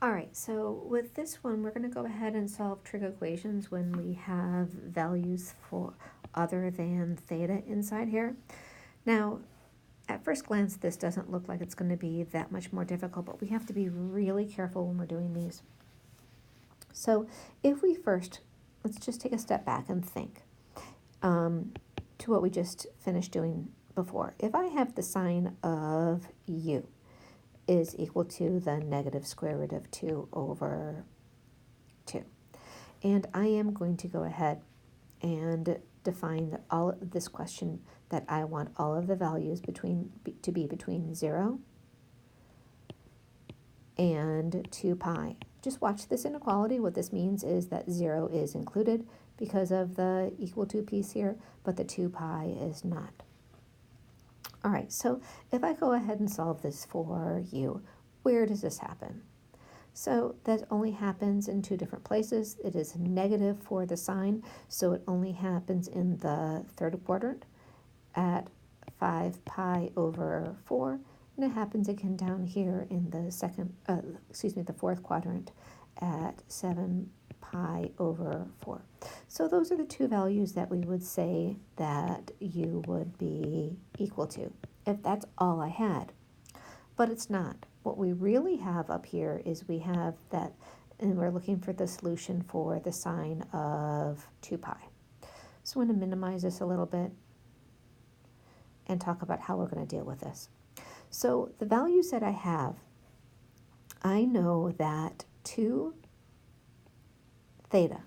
All right, so with this one, we're going to go ahead and solve trig equations when we have values for other than theta inside here. Now, at first glance, this doesn't look like it's going to be that much more difficult, but we have to be really careful when we're doing these. So if we first, let's just take a step back and think to what we just finished doing before. If I have the sign of u is equal to the negative square root of 2 over 2. And I am going to go ahead and define all of this question that I want all of the values to be between 0 and 2 pi. Just watch this inequality. What this means is that 0 is included because of the equal to piece here, but the 2 pi is not. All right, so if I go ahead and solve this for u, where does this happen? So that only happens in two different places. It is negative for the sign, so it only happens in the third quadrant at 5 pi over 4, and it happens again down here in the the fourth quadrant at 7 pi over 4. So those are the two values that we would say that u would be equal to, if that's all I had. But it's not. What we really have up here is we have that, and we're looking for the solution for the sine of 2 pi. So I'm going to minimize this a little bit and talk about how we're going to deal with this. So the values that I have, I know that 2 theta,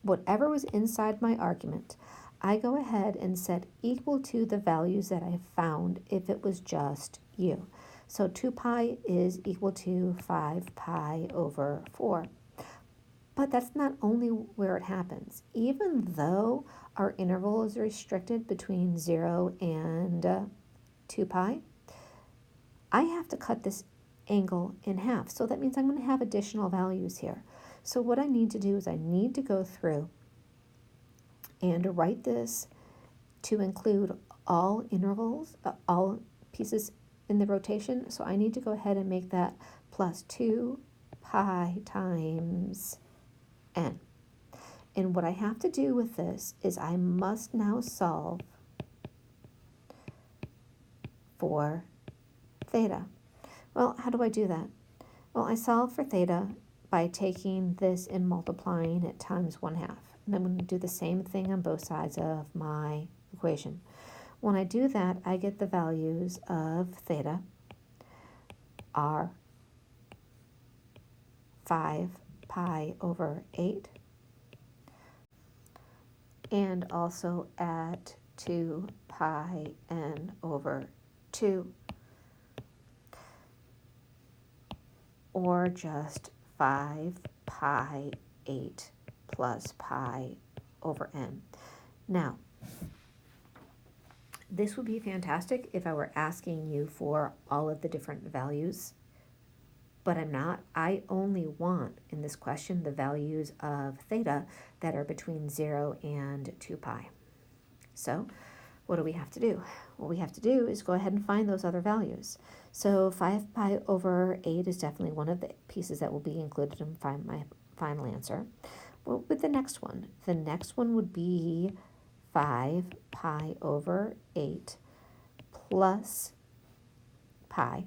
whatever was inside my argument, I go ahead and set equal to the values that I found if it was just u. So 2 pi is equal to 5 pi over 4. But that's not only where it happens. Even though our interval is restricted between 0 and 2 pi, I have to cut this angle in half. So that means I'm going to have additional values here. So what I need to do is I need to go through and write this to include all intervals, all pieces in the rotation. So I need to go ahead and make that plus 2 pi times n. And what I have to do with this is I must now solve for theta. Well, how do I do that? Well, I solve for theta by taking this and multiplying it times 1/2. And I'm going to do the same thing on both sides of my equation. When I do that, I get the values of theta are 5 pi over 8 and also at 2 pi n over 2, or just 5 pi 8 plus pi over n. Now, this would be fantastic if I were asking you for all of the different values, but I'm not. I only want, in this question, the values of theta that are between 0 and 2 pi. So what do we have to do? What we have to do is go ahead and find those other values. So 5 pi over 8 is definitely one of the pieces that will be included in my final answer. Well, with the next one would be 5 pi over 8 plus pi.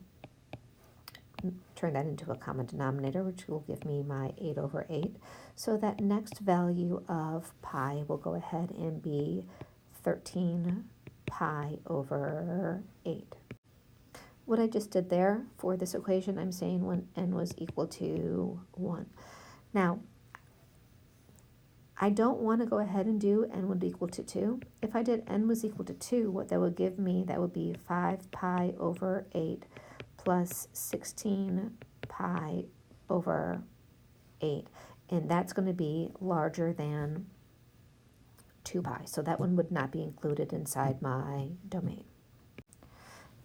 Turn that into a common denominator, which will give me my 8 over 8. So that next value of pi will go ahead and be 13 pi over 8. What I just did there for this equation, I'm saying when n was equal to 1. Now, I don't want to go ahead and do n would equal to 2. If I did n was equal to 2, what that would give me, that would be 5 pi over 8 plus 16 pi over 8. And that's going to be larger than 2 pi. So that one would not be included inside my domain.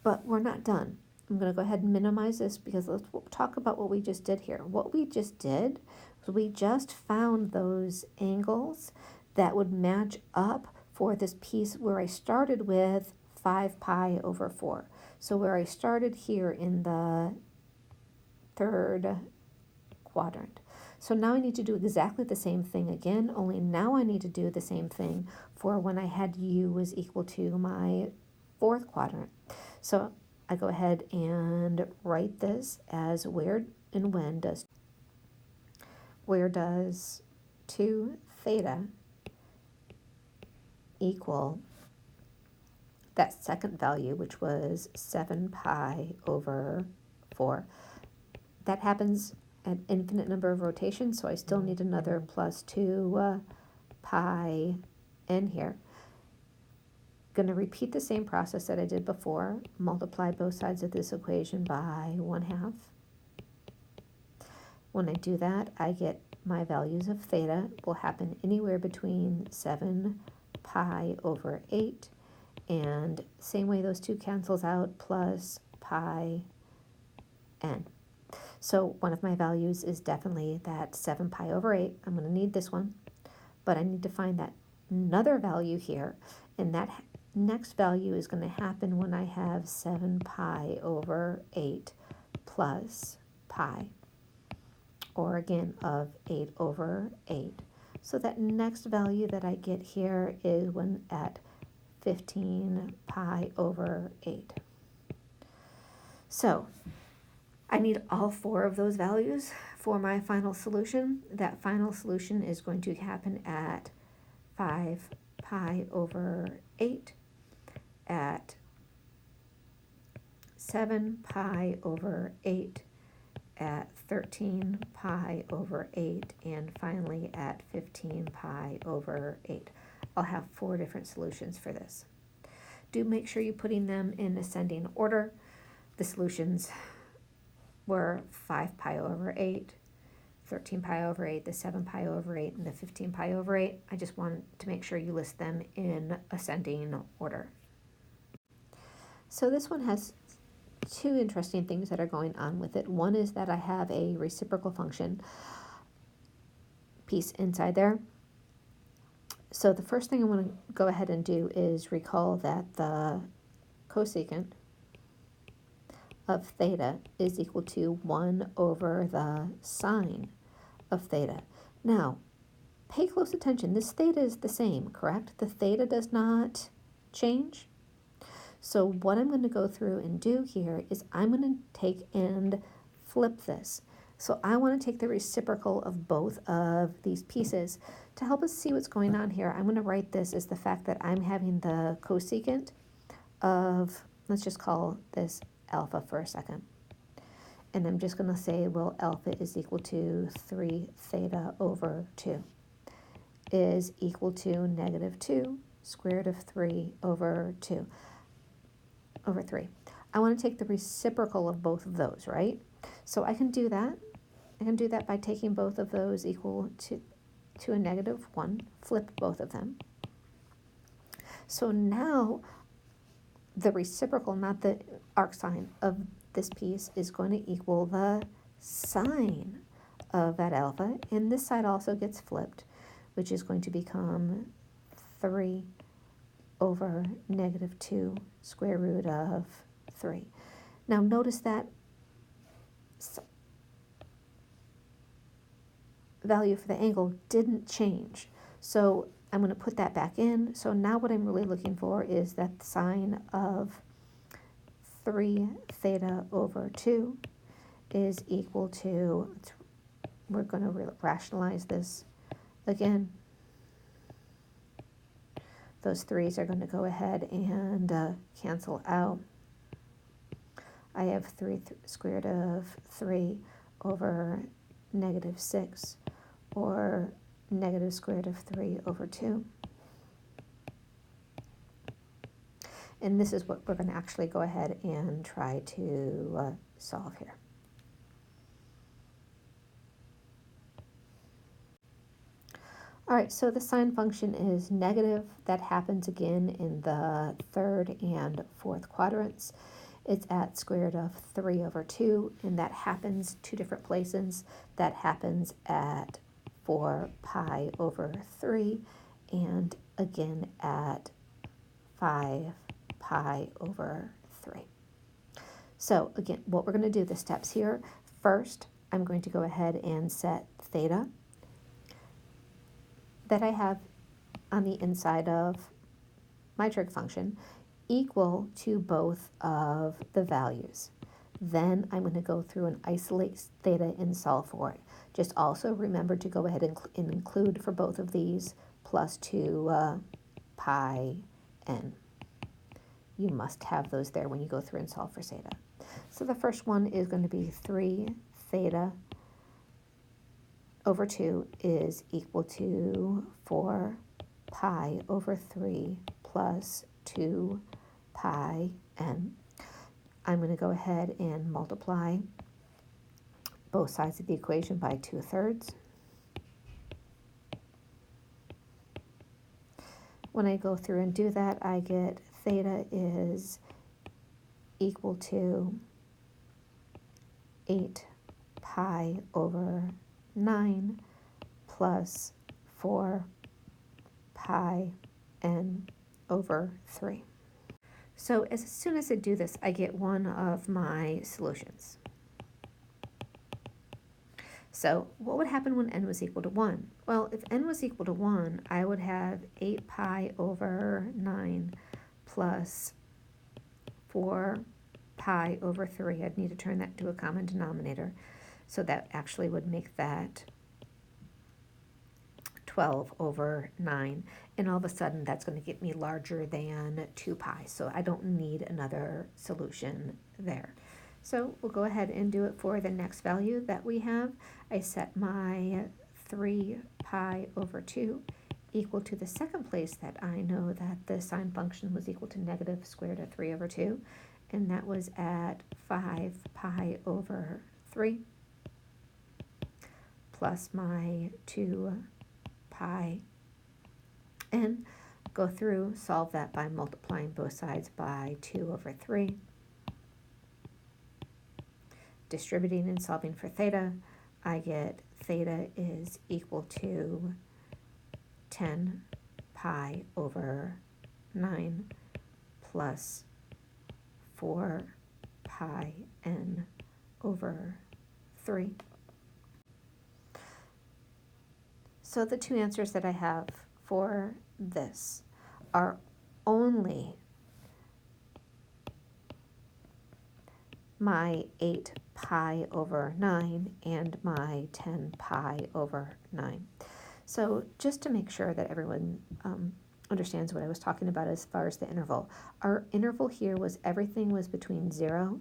But we're not done. I'm going to go ahead and minimize this because let's talk about what we just did here. What we just did was we just found those angles that would match up for this piece where I started with 5 pi over 4. So where I started here in the third quadrant. So now I need to do exactly the same thing again, only now I need to do the same thing for when I had u was equal to my fourth quadrant. So I go ahead and write this as where does 2 theta equal that second value, which was 7 pi over 4. That happens an infinite number of rotations, so I still need another plus 2 pi in here. Going to repeat the same process that I did before. Multiply both sides of this equation by 1/2. When I do that, I get my values of theta will happen anywhere between 7 pi over 8, and same way those two cancels out, plus pi n. So one of my values is definitely that 7 pi over 8. I'm going to need this one, but I need to find that another value here, and that next value is going to happen when I have 7 pi over 8 plus pi, or again of 8 over 8. So that next value that I get here is when at 15 pi over 8. So I need all 4 of those values for my final solution. That final solution is going to happen at 5 pi over 8, at 7 pi over 8, at 13 pi over 8, and finally at 15 pi over 8. I'll have 4 different solutions for this. Do make sure you're putting them in ascending order. The solutions were 5 pi over 8, 13 pi over 8, the 7 pi over 8, and the 15 pi over 8. I just want to make sure you list them in ascending order. So this one has 2 interesting things that are going on with it. One is that I have a reciprocal function piece inside there. So the first thing I want to go ahead and do is recall that the cosecant of theta is equal to 1 over the sine of theta. Now, pay close attention. This theta is the same, correct? The theta does not change. So what I'm going to go through and do here is I'm going to take and flip this. So I want to take the reciprocal of both of these pieces. To help us see what's going on here, I'm going to write this as the fact that I'm having the cosecant of, let's just call this alpha for a second. And I'm just going to say, well, alpha is equal to 3 theta over 2 is equal to negative 2 square root of 3 over 2 over 3. I want to take the reciprocal of both of those, right? So I can do that. I can do that by taking both of those equal to a negative 1, flip both of them. So now the reciprocal, not the arcsine of this piece, is going to equal the sine of that alpha, and this side also gets flipped, which is going to become 3 over negative 2 square root of 3. Now notice that value for the angle didn't change. So I'm going to put that back in. So now what I'm really looking for is that the sine of 3 theta over 2 is equal to, we're going to rationalize this again. Those 3's are going to go ahead and cancel out. I have 3 square root of 3 over negative 6, or negative square root of 3 over 2. And this is what we're going to actually go ahead and try to solve here. All right, so the sine function is negative. That happens again in the third and fourth quadrants. It's at square root of 3 over 2, and that happens 2 different places. That happens at 4 pi over 3, and again at 5 pi over 3. So again, what we're going to do, the steps here, first, I'm going to go ahead and set theta that I have on the inside of my trig function equal to both of the values. Then I'm going to go through and isolate theta and solve for it. Just also remember to go ahead and include for both of these plus 2 pi n. You must have those there when you go through and solve for theta. So the first one is going to be 3 theta over 2 is equal to 4 pi over 3 plus 2 pi n. I'm going to go ahead and multiply both sides of the equation by 2/3. When I go through and do that, I get theta is equal to 8 pi over 9 plus 4 pi n over 3. So as soon as I do this, I get one of my solutions. So what would happen when n was equal to 1? Well, if n was equal to 1, I would have 8 pi over 9 plus 4 pi over 3. I'd need to turn that into a common denominator. So that actually would make that 12 over 9. And all of a sudden, that's going to get me larger than 2 pi. So I don't need another solution there. So we'll go ahead and do it for the next value that we have. I set my 3 pi over 2 equal to the second place that I know that the sine function was equal to negative square root of 3 over 2. And that was at 5 pi over 3 plus my 2 pi n. Go through, solve that by multiplying both sides by 2 over 3. Distributing and solving for theta, I get theta is equal to 10 pi over 9 plus 4 pi n over 3. So the two answers that I have for this are only my 8 pi over 9 and my 10 pi over 9. So just to make sure that everyone understands what I was talking about as far as the interval, our interval here was everything was between 0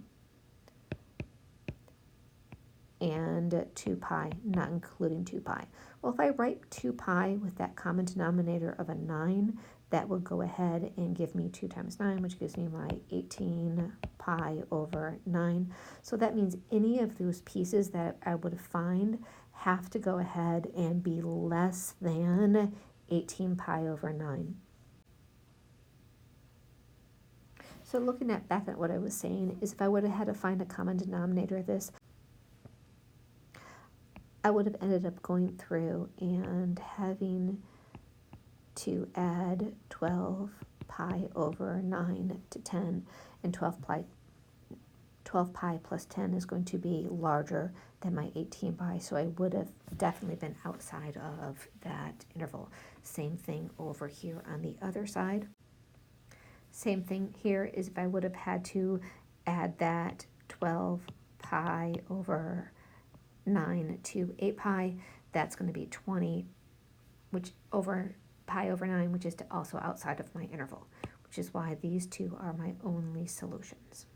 and 2 pi, not including 2 pi. Well, if I write 2 pi with that common denominator of a 9, that would go ahead and give me 2 times 9, which gives me my 18 pi over 9. So that means any of those pieces that I would find have to go ahead and be less than 18 pi over 9. So looking back at what I was saying is if I would have had to find a common denominator of this, I would have ended up going through and having to add 12 pi over 9 to 10, and 12 pi plus 10 is going to be larger than my 18 pi, so I would have definitely been outside of that interval. Same thing over here on the other side. Same thing here is if I would have had to add that 12 pi over 9 to 8 pi, that's going to be 20 pi over 9, which is also outside of my interval, which is why these two are my only solutions.